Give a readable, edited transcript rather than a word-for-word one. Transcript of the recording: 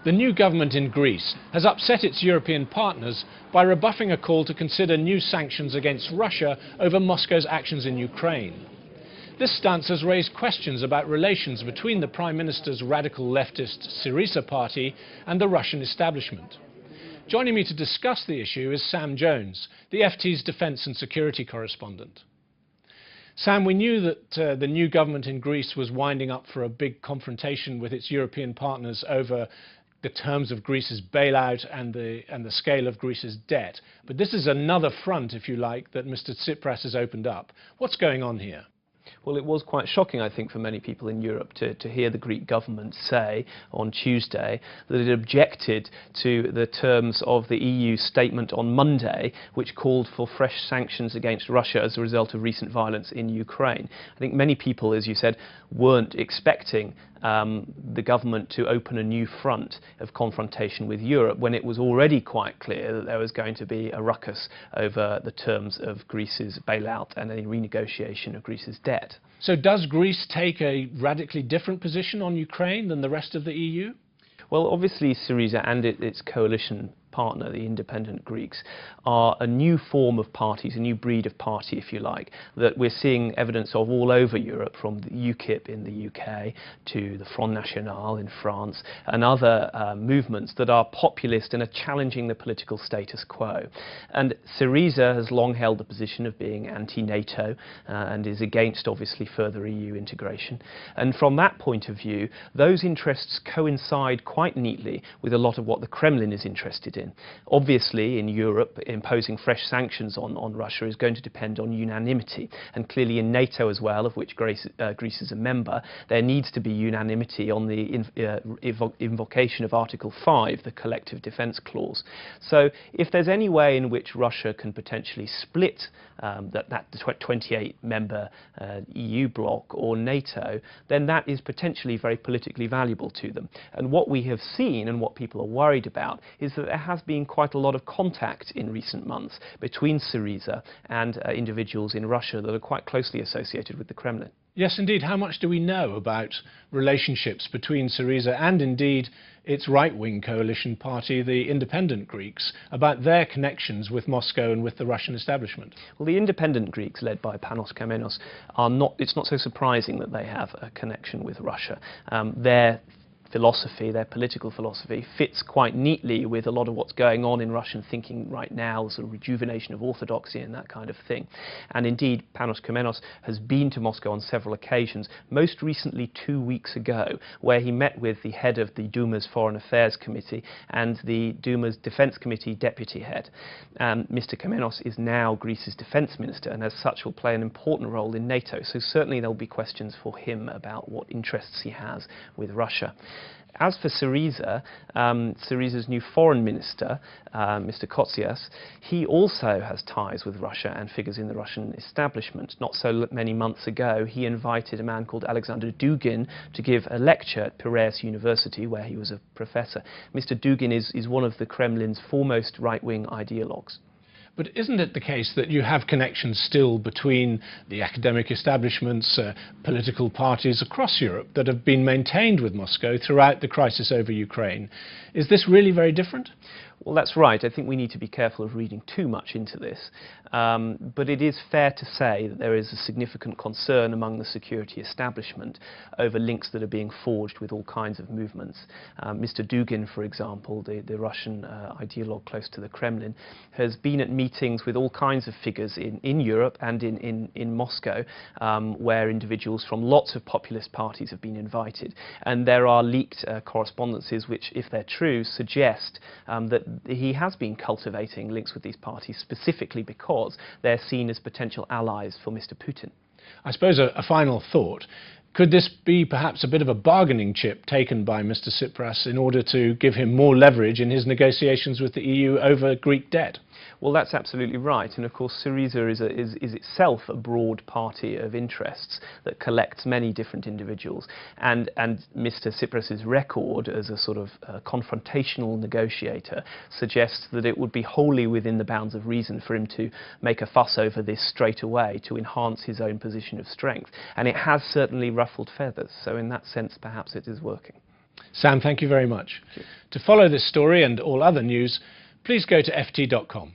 The new government in Greece has upset its European partners by rebuffing a call to consider new sanctions against Russia over Moscow's actions in Ukraine. This stance has raised questions about relations between the Prime Minister's radical leftist Syriza party and the Russian establishment. Joining me to discuss the issue is Sam Jones, the FT's defence and security correspondent. Sam, we knew that the new government in Greece was winding up for a big confrontation with its European partners over the terms of Greece's bailout and the scale of Greece's debt. But this is another front, if you like, that Mr. Tsipras has opened up. What's going on here? Well, it was quite shocking, I think, for many people in Europe to hear the Greek government say on Tuesday that it objected to the terms of the EU statement on Monday, which called for fresh sanctions against Russia as a result of recent violence in Ukraine. I think many people, as you said, weren't expecting the government to open a new front of confrontation with Europe when it was already quite clear that there was going to be a ruckus over the terms of Greece's bailout and any renegotiation of Greece's debt. So does Greece take a radically different position on Ukraine than the rest of the EU? Well, obviously Syriza and its coalition partner, the independent Greeks, are a new form of parties, a new breed of party, if you like, that we're seeing evidence of all over Europe, from the UKIP in the UK to the Front National in France, and other movements that are populist and are challenging the political status quo. And Syriza has long held the position of being anti-NATO and is against, obviously, further EU integration. And from that point of view, those interests coincide quite neatly with a lot of what the Kremlin is interested in. Obviously, in Europe, imposing fresh sanctions on Russia is going to depend on unanimity. And clearly in NATO as well, of which Greece is a member, there needs to be unanimity on the invocation of Article 5, the collective defence clause. So if there's any way in which Russia can potentially split that 28-member EU bloc or NATO, then that is potentially very politically valuable to them. And what we have seen and what people are worried about is that there has been quite a lot of contact in recent months between Syriza and individuals in Russia that are quite closely associated with the Kremlin. Yes, indeed. How much do we know about relationships between Syriza and indeed its right-wing coalition party, the independent Greeks, about their connections with Moscow and with the Russian establishment? Well, the independent Greeks, led by Panos Kamenos, it's not so surprising that they have a connection with Russia. Their philosophy, their political philosophy, fits quite neatly with a lot of what's going on in Russian thinking right now, sort of rejuvenation of orthodoxy and that kind of thing. And indeed, Panos Kamenos has been to Moscow on several occasions, most recently 2 weeks ago, where he met with the head of the Duma's Foreign Affairs Committee and the Duma's Defence Committee deputy head. Mr. Kamenos is now Greece's defence minister and as such will play an important role in NATO, so certainly there will be questions for him about what interests he has with Russia. As for Syriza, Syriza's new foreign minister, Mr. Kotsias, he also has ties with Russia and figures in the Russian establishment. Not so many months ago, he invited a man called Alexander Dugin to give a lecture at Piraeus University, where he was a professor. Mr. Dugin is one of the Kremlin's foremost right-wing ideologues. But isn't it the case that you have connections still between the academic establishments, political parties across Europe that have been maintained with Moscow throughout the crisis over Ukraine? Is this really very different? Well, that's right. I think we need to be careful of reading too much into this. But it is fair to say that there is a significant concern among the security establishment over links that are being forged with all kinds of movements. Mr. Dugin, for example, the Russian ideologue close to the Kremlin, has been at meetings with all kinds of figures in Europe and in Moscow, where individuals from lots of populist parties have been invited. And there are leaked correspondences which, if they're true, suggest that he has been cultivating links with these parties specifically because they're seen as potential allies for Mr. Putin. I suppose a final thought. Could this be perhaps a bit of a bargaining chip taken by Mr. Tsipras in order to give him more leverage in his negotiations with the EU over Greek debt? Well, that's absolutely right. And of course, Syriza is itself a broad party of interests that collects many different individuals. And Mr. Tsipras's record as a sort of confrontational negotiator suggests that it would be wholly within the bounds of reason for him to make a fuss over this straight away to enhance his own position of strength. And it has certainly ruffled feathers. So in that sense, perhaps it is working. Sam, thank you very much. To follow this story and all other news, please go to ft.com.